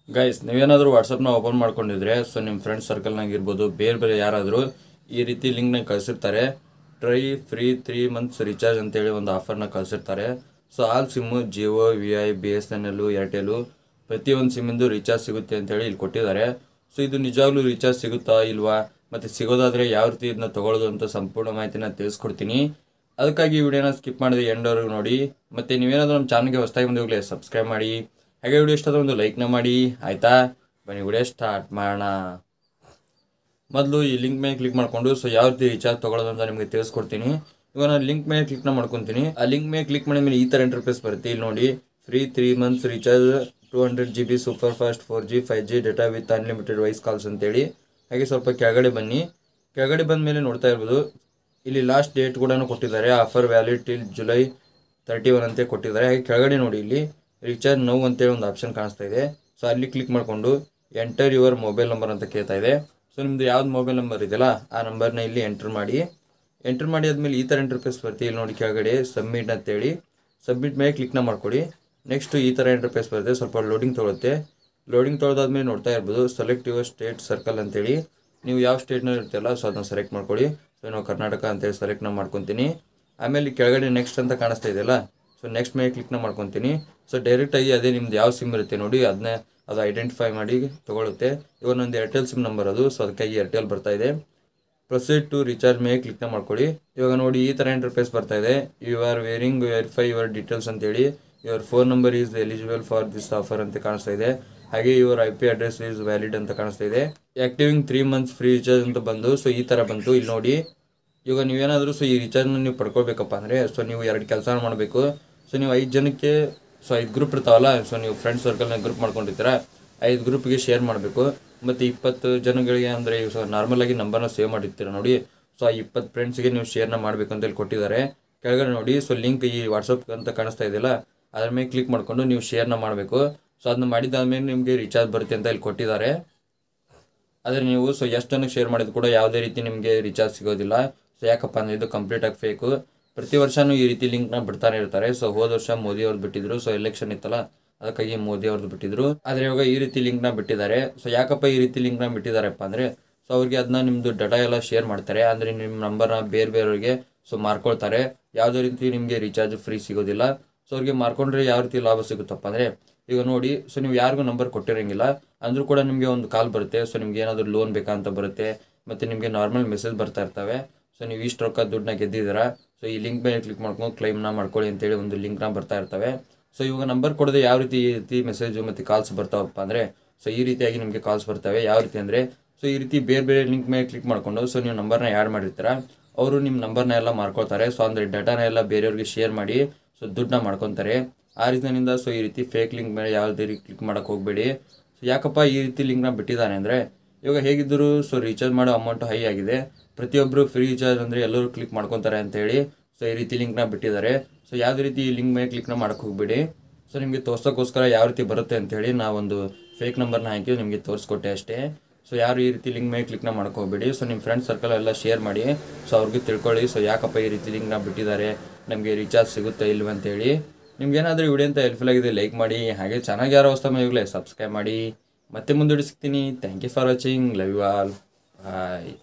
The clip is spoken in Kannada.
ಗೈಸ್ ನೀವೇನಾದರೂ ವಾಟ್ಸಪ್ನ ಓಪನ್ ಮಾಡ್ಕೊಂಡಿದ್ರೆ ಸೊ ನಿಮ್ಮ ಫ್ರೆಂಡ್ಸ್ ಸರ್ಕಲ್ನಾಗ ಇರ್ಬೋದು ಬೇರೆ ಬೇರೆ ಯಾರಾದರೂ ಈ ರೀತಿ ಲಿಂಕ್ನ ಕಳಿಸಿರ್ತಾರೆ. ಟ್ರೈ ಫ್ರೀ 3 months ರಿಚಾರ್ಜ್ ಅಂತೇಳಿ ಒಂದು ಆಫರ್ನ ಕಳಿಸಿರ್ತಾರೆ. So all sim Jio, VI, BSNL, Airtel ಪ್ರತಿಯೊಂದು ಸಿಮ್ಮಿಂದು ರಿಚಾರ್ಜ್ ಸಿಗುತ್ತೆ ಅಂತೇಳಿ ಇಲ್ಲಿ ಕೊಟ್ಟಿದ್ದಾರೆ. ಸೊ ಇದು ನಿಜವಾಗ್ಲೂ ರಿಚಾರ್ಜ್ ಸಿಗುತ್ತಾ ಇಲ್ವಾ, ಮತ್ತು ಸಿಗೋದಾದರೆ ಯಾವ ರೀತಿ ಇದನ್ನ ತೊಗೊಳ್ಳೋದು ಅಂತ ಸಂಪೂರ್ಣ ಮಾಹಿತಿನ ತಿಳಿಸ್ಕೊಡ್ತೀನಿ. ಅದಕ್ಕಾಗಿ ಈ ವಿಡಿಯೋನ ಸ್ಕಿಪ್ ಮಾಡಿದ್ರೆ ಎಂಡ್ವರೆಗೂ ನೋಡಿ. ಮತ್ತು ನೀವೇನಾದರೂ ನಮ್ಮ ಚಾನಲ್ಗೆ ಹೊಸದಾಗಿ ಬಂದಿವಾಗಲೇ ಸಬ್ಸ್ಕ್ರೈಬ್ ಮಾಡಿ, ಹಾಗೆ ವಿಡಿಯೋ ಇಷ್ಟ ಒಂದು ಲೈಕ್ನ ಮಾಡಿ, ಆಯಿತಾ? ಬನ್ನಿ ವಿಡಿಯೋ ಸ್ಟಾರ್ಟ್ ಮಾಡೋಣ. ಮೊದಲು ಈ ಲಿಂಕ್ ಮೇಲೆ ಕ್ಲಿಕ್ ಮಾಡಿಕೊಂಡು ಸೊ ಯಾವ ರೀತಿ ರಿಚಾರ್ಜ್ ತೊಗೊಳ್ಳೋದು ಅಂತ ನಿಮಗೆ ತಿಳಿಸ್ಕೊಡ್ತೀನಿ. ಇವಾಗ ನಾನು ಲಿಂಕ್ ಮೇಲೆ ಕ್ಲಿಕ್ನ ಮಾಡ್ಕೊತೀನಿ. ಆ ಲಿಂಕ್ ಮೇಲೆ ಕ್ಲಿಕ್ ಮಾಡಿದ ಮೇಲೆ ಈ ಥರ ಇಂಟರ್ಫೇಸ್ ಬರುತ್ತೆ. ಇಲ್ಲಿ ನೋಡಿ, free 3 months recharge 200 GB super fast 4G 5G data with unlimited voice calls ಅಂತೇಳಿ. ಹಾಗೆ ಸ್ವಲ್ಪ ಕೆಳಗಡೆ ಬನ್ನಿ. ಕೆಳಗಡೆ ಬಂದ ಮೇಲೆ ನೋಡ್ತಾ ಇರ್ಬೋದು, ಇಲ್ಲಿ ಲಾಸ್ಟ್ ಡೇಟ್ ಕೂಡ ಕೊಟ್ಟಿದ್ದಾರೆ. ಆಫರ್ ವ್ಯಾಲಿಡ್ ಟಿಲ್ July 31 ಅಂತ ಕೊಟ್ಟಿದ್ದಾರೆ. ಹಾಗೆ ಕೆಳಗಡೆ ನೋಡಿ, ಇಲ್ಲಿ ರಿಚಾರ್ಜ್ ನೌ ಅಂತೇಳಿ ಒಂದು ಆಪ್ಷನ್ ಕಾಣಿಸ್ತಾ ಇದೆ. ಸೊ ಅಲ್ಲಿ ಕ್ಲಿಕ್ ಮಾಡಿಕೊಂಡು ಎಂಟರ್ ಯುವರ್ ಮೊಬೈಲ್ ನಂಬರ್ ಅಂತ ಕೇಳ್ತಾ ಇದೆ. ಸೊ ನಿಮ್ಮದು ಯಾವ್ದು ಮೊಬೈಲ್ ನಂಬರ್ ಇದೆಯಲ್ಲ ಆ ನಂಬರ್ನ ಇಲ್ಲಿ ಎಂಟ್ರ್ ಮಾಡಿ ಆದಮೇಲೆ ಈ ಥರ ಇಂಟರ್ಫೇಸ್ ಬರುತ್ತೆ. ಇಲ್ಲಿ ನೋಡಿ ಕೆಳಗಡೆ ಸಬ್ಮಿಟ್ ಅಂತೇಳಿ, ಸಬ್ಮಿಟ್ ಮೇಲೆ ಕ್ಲಿಕ್ನ ಮಾಡ್ಕೊಡಿ. ನೆಕ್ಸ್ಟ್ ಈ ಥರ ಇಂಟರ್ಫೇಸ್ ಬರುತ್ತೆ. ಸ್ವಲ್ಪ ಲೋಡಿಂಗ್ ತೊಗೊಳುತ್ತೆ. ಲೋಡಿಂಗ್ ತೊಗೊಳಾದ್ಮೇಲೆ ನೋಡ್ತಾ ಇರ್ಬೋದು, ಸೆಲೆಕ್ಟ್ ಯುವರ್ ಸ್ಟೇಟ್ ಸರ್ಕಲ್ ಅಂತೇಳಿ. ನೀವು ಯಾವ ಸ್ಟೇಟ್ನಲ್ಲಿ ಇರ್ತೀರಲ್ಲ ಸೊ ಅದನ್ನ ಸೆಲೆಕ್ಟ್ ಮಾಡ್ಕೊಳ್ಳಿ. ಸೊ ನಾವು ಕರ್ನಾಟಕ ಅಂತೇಳಿ ಸೆಲೆಕ್ಟ್ನ ಮಾಡ್ಕೊತೀನಿ. ಆಮೇಲೆ ಕೆಳಗಡೆ ನೆಕ್ಸ್ಟ್ ಅಂತ ಕಾಣಿಸ್ತಾ ಇದೆಯಲ್ಲ, ಸೊ ನೆಕ್ಸ್ಟ್ ಮೇಲೆ ಕ್ಲಿಕ್ನ ಮಾಡ್ಕೊತೀನಿ. ಸೊ ಡೈರೆಕ್ಟಾಗಿ ಅದೇ ನಿಮ್ದು ಯಾವ ಸಿಮ್ ಇರುತ್ತೆ ನೋಡಿ ಅದನ್ನೇ ಅದು ಐಡೆಂಟಿಫೈ ಮಾಡಿ ತೊಗೊಳುತ್ತೆ. ಇವಾಗ ನಂದು ಏರ್ಟೆಲ್ ಸಿಮ್ ನಂಬರ್ ಅದು, ಸೊ ಅದಕ್ಕಾಗಿ ಏರ್ಟೆಲ್ ಬರ್ತಾ ಇದೆ. ಪ್ರೊಸೀಡ್ ಟು ರಿಚಾರ್ಜ್ ಮೇಲೆ ಕ್ಲಿಕ್ನ ಮಾಡ್ಕೊಳ್ಳಿ. ಇವಾಗ ನೋಡಿ ಈ ಥರ ಇಂಟರ್ಫೇಸ್ ಬರ್ತಾ ಇದೆ. You are verify your details ಅಂತೇಳಿ. Your phone number is eligible for this offer ಅಂತ ಕಾಣಿಸ್ತಾ ಇದೆ. ಹಾಗೆ your IP address is valid ಅಂತ ಕಾಣಿಸ್ತಾ ಇದೆ. ಆಕ್ಟಿವಿಂಗ್ 3 months ಫ್ರೀ ರಿಚಾರ್ಜ್ ಅಂತ ಬಂದು ಸೊ ಈ ಥರ ಬಂತು. ಇಲ್ಲಿ ನೋಡಿ, ಇವಾಗ ನೀವೇನಾದರೂ ಸೊ ಈ ರಿಚಾರ್ಜ್ನ ನೀವು ಪಡ್ಕೊಳ್ಬೇಕಪ್ಪ ಅಂದರೆ ಸೊ ನೀವು 2 ಕೆಲಸ ಮಾಡಬೇಕು. ಸೊ ನೀವು 5 ಜನಕ್ಕೆ ಸೊ 5 ಗ್ರೂಪ್ ಇರ್ತಾವಲ್ಲ, ಸೊ ನೀವು ಫ್ರೆಂಡ್ಸ್ ಸರ್ಕಲ್ನಾಗ ಗ್ರೂಪ್ ಮಾಡ್ಕೊಂಡಿರ್ತೀರ, 5 ಗ್ರೂಪ್ಗೆ ಶೇರ್ ಮಾಡಬೇಕು. ಮತ್ತು 20 ಜನಗಳಿಗೆ ಅಂದರೆ ಸೊ ನಾರ್ಮಲಾಗಿ ನಂಬರ್ನ ಸೇವ್ ಮಾಡಿರ್ತೀರ ನೋಡಿ, ಸೊ ಆ 20 ಫ್ರೆಂಡ್ಸ್ಗೆ ನೀವು ಶೇರ್ನ ಮಾಡಬೇಕು ಅಂತ ಹೇಳಿ ಕೊಟ್ಟಿದ್ದಾರೆ. ಕೆಳಗಡೆ ನೋಡಿ, ಸೊ ಲಿಂಕ್ ಈ ವಾಟ್ಸಪ್ ಅಂತ ಕಾಣಿಸ್ತಾ ಇದೆಯಲ್ಲ ಅದ್ರ ಮೇಲೆ ಕ್ಲಿಕ್ ಮಾಡಿಕೊಂಡು ನೀವು ಶೇರ್ನ ಮಾಡಬೇಕು. ಸೊ ಅದನ್ನ ಮಾಡಿದ್ದಾದ್ಮೇಲೆ ನಿಮಗೆ ರಿಚಾರ್ಜ್ ಬರುತ್ತೆ ಅಂತ ಇಲ್ಲಿ ಕೊಟ್ಟಿದ್ದಾರೆ. ಆದರೆ ನೀವು ಸೊ ಎಷ್ಟು ಜನಕ್ಕೆ ಶೇರ್ ಮಾಡಿದ್ರು ಕೂಡ ಯಾವುದೇ ರೀತಿ ನಿಮಗೆ ರಿಚಾರ್ಜ್ ಸಿಗೋದಿಲ್ಲ. ಸೊ ಯಾಕಪ್ಪ ಅಂದರೆ ಇದು ಕಂಪ್ಲೀಟಾಗಿ ಫೇಕು. ಪ್ರತಿ ವರ್ಷವೂ ಈ ರೀತಿ ಲಿಂಕ್ನ ಬಿಡ್ತಾನೆ ಇರ್ತಾರೆ. ಸೊ ಹೋದ ವರ್ಷ ಮೋದಿ ಅವ್ರು ಬಿಟ್ಟಿದ್ರು. ಸೊ ಎಲೆಕ್ಷನ್ ಇತ್ತಲ್ಲ ಅದಕ್ಕಾಗಿ ಮೋದಿ ಅವ್ರದ್ದು ಬಿಟ್ಟಿದ್ರು. ಆದರೆ ಇವಾಗ ಈ ರೀತಿ ಲಿಂಕ್ನ ಬಿಟ್ಟಿದ್ದಾರೆ. ಸೊ ಯಾಕಪ್ಪ ಈ ರೀತಿ ಲಿಂಕ್ನ ಬಿಟ್ಟಿದ್ದಾರಪ್ಪ ಅಂದರೆ ಸೊ ಅವ್ರಿಗೆ ಅದನ್ನ ನಿಮ್ಮದು ಡಾಟಾ ಎಲ್ಲ ಶೇರ್ ಮಾಡ್ತಾರೆ. ಅಂದರೆ ನಿಮ್ಮ ನಂಬರ್ನ ಬೇರೆಯವ್ರಿಗೆ ಸೊ ಮಾರ್ಕೊಳ್ತಾರೆ. ಯಾವುದೇ ರೀತಿ ನಿಮಗೆ ರಿಚಾರ್ಜ್ ಫ್ರೀ ಸಿಗೋದಿಲ್ಲ. ಸೊ ಅವ್ರಿಗೆ ಮಾರ್ಕೊಂಡ್ರೆ ಯಾವ ರೀತಿ ಲಾಭ ಸಿಗುತ್ತಪ್ಪ ಅಂದರೆ, ಈಗ ನೋಡಿ, ಸೊ ನೀವು ಯಾರಿಗೂ ನಂಬರ್ ಕೊಟ್ಟಿರೋಂಗಿಲ್ಲ ಅಂದರೂ ಕೂಡ ನಿಮಗೆ ಒಂದು ಕಾಲ್ ಬರುತ್ತೆ. ಸೊ ನಿಮ್ಗೆ ಏನಾದರೂ ಲೋನ್ ಬೇಕಾ ಅಂತ ಬರುತ್ತೆ. ಮತ್ತು ನಿಮಗೆ ನಾರ್ಮಲ್ ಮೆಸೇಜ್ ಬರ್ತಾ ಇರ್ತವೆ. ಸೊ ನೀವು ಇಷ್ಟು ರೊಕ್ಕ ದುಡ್ಡನ್ನ ಗೆದ್ದಿದ್ದೀರಾ, ಸೊ ಈ ಲಿಂಕ್ ಮೇಲೆ ಕ್ಲಿಕ್ ಮಾಡ್ಕೊಂಡು ಕ್ಲೈಮ್ನ ಮಾಡ್ಕೊಳ್ಳಿ ಅಂತೇಳಿ ಒಂದು ಲಿಂಕ್ನ ಬರ್ತಾ ಇರ್ತವೆ. ಸೊ ಇವಾಗ ನಂಬರ್ ಕೊಡದೆ ಯಾವ ರೀತಿ ಈ ರೀತಿ ಮೆಸೇಜು ಮತ್ತು ಕಾಲ್ಸ್ ಬರ್ತಾವಪ್ಪ ಅಂದರೆ ಸೊ ಈ ರೀತಿಯಾಗಿ ನಿಮಗೆ ಕಾಲ್ಸ್ ಬರ್ತವೆ. ಯಾವ ರೀತಿ ಅಂದರೆ ಸೊ ಈ ರೀತಿ ಬೇರೆ ಬೇರೆ ಲಿಂಕ್ ಮೇಲೆ ಕ್ಲಿಕ್ ಮಾಡಿಕೊಂಡು ಸೊ ನೀವು ನಂಬರ್ನ ಆ್ಯಡ್ ಮಾಡಿರ್ತೀರ, ಅವರು ನಿಮ್ಮ ನಂಬರ್ನ ಎಲ್ಲ ಮಾರ್ಕೊಳ್ತಾರೆ. ಸೊ ಅಂದರೆ ಡಾಟಾನ ಎಲ್ಲ ಬೇರೆಯವ್ರಿಗೆ ಶೇರ್ ಮಾಡಿ ಸೊ ದುಡ್ಡನ್ನ ಮಾಡ್ಕೊತಾರೆ. ಆ ರೀತಿಯಿಂದ ಸೊ ಈ ರೀತಿ ಫೇಕ್ ಲಿಂಕ್ ಮೇಲೆ ಯಾವುದೇ ರೀತಿ ಕ್ಲಿಕ್ ಮಾಡೋಕ್ಕೆ ಹೋಗಬೇಡಿ. ಸೊ ಯಾಕಪ್ಪ ಈ ರೀತಿ ಲಿಂಕ್ನ ಬಿಟ್ಟಿದ್ದಾನೆ ಅಂದರೆ, ಇವಾಗ ಹೇಗಿದ್ದರೂ ಸೊ ರಿಚಾರ್ಜ್ ಮಾಡೋ ಅಮೌಂಟ್ ಹೈ ಆಗಿದೆ. ಪ್ರತಿಯೊಬ್ಬರು ಫ್ರೀ ರಿಚಾರ್ಜ್ ಅಂದರೆ ಎಲ್ಲರೂ ಕ್ಲಿಕ್ ಮಾಡ್ಕೊತಾರೆ ಅಂತೇಳಿ ಸೊ ಈ ರೀತಿ ಲಿಂಕ್ನ ಬಿಟ್ಟಿದ್ದಾರೆ. ಸೊ ಯಾವುದೇ ರೀತಿ ಈ ಲಿಂಕ್ ಮೇಲೆ ಕ್ಲಿಕ್ನ ಮಾಡೋಕ್ಕೆ ಹೋಗಬೇಡಿ. ಸೊ ನಿಮಗೆ ತೋರ್ಸೋಕ್ಕೋಸ್ಕರ ಯಾವ ರೀತಿ ಬರುತ್ತೆ ಅಂತೇಳಿ ನಾವೊಂದು ಫೇಕ್ ನಂಬರ್ನ ಹಾಕಿ ನಿಮಗೆ ತೋರಿಸ್ಕೊಟ್ಟೆ ಅಷ್ಟೇ. ಸೊ ಯಾರು ಈ ರೀತಿ ಲಿಂಕ್ ಮೇಲೆ ಕ್ಲಿಕ್ನ ಮಾಡೋಕ್ಕೆ ಹೋಗಬೇಡಿ. ಸೊ ನಿಮ್ಮ ಫ್ರೆಂಡ್ಸ್ ಸರ್ಕಲ್ ಎಲ್ಲ ಶೇರ್ ಮಾಡಿ. ಸೊ ಅವ್ರಿಗೆ ತಿಳ್ಕೊಳ್ಳಿ ಸೊ ಯಾಕಪ್ಪ ಈ ರೀತಿ ಲಿಂಕ್ನ ಬಿಟ್ಟಿದ್ದಾರೆ, ನಮಗೆ ರಿಚಾರ್ಜ್ ಸಿಗುತ್ತೆ ಇಲ್ವ ಅಂತೇಳಿ. ನಿಮ್ಗೇನಾದರೂ ವಿಡಿಯೋ ಅಂತ ಹೆಲ್ಪ್ಫುಲ್ ಆಗಿದೆ ಲೈಕ್ ಮಾಡಿ, ಹಾಗೆ ಚೆನ್ನಾಗಿ ಯಾರೋ ಹೊಸ ಮನೆಗಳೇ ಸಬ್ಸ್ಕ್ರೈಬ್ ಮಾಡಿ. ಮತ್ತೆ ಮುಂದೂಡಿ ಸಿಗ್ತೀನಿ. Thank you for watching. Love you all. Bye.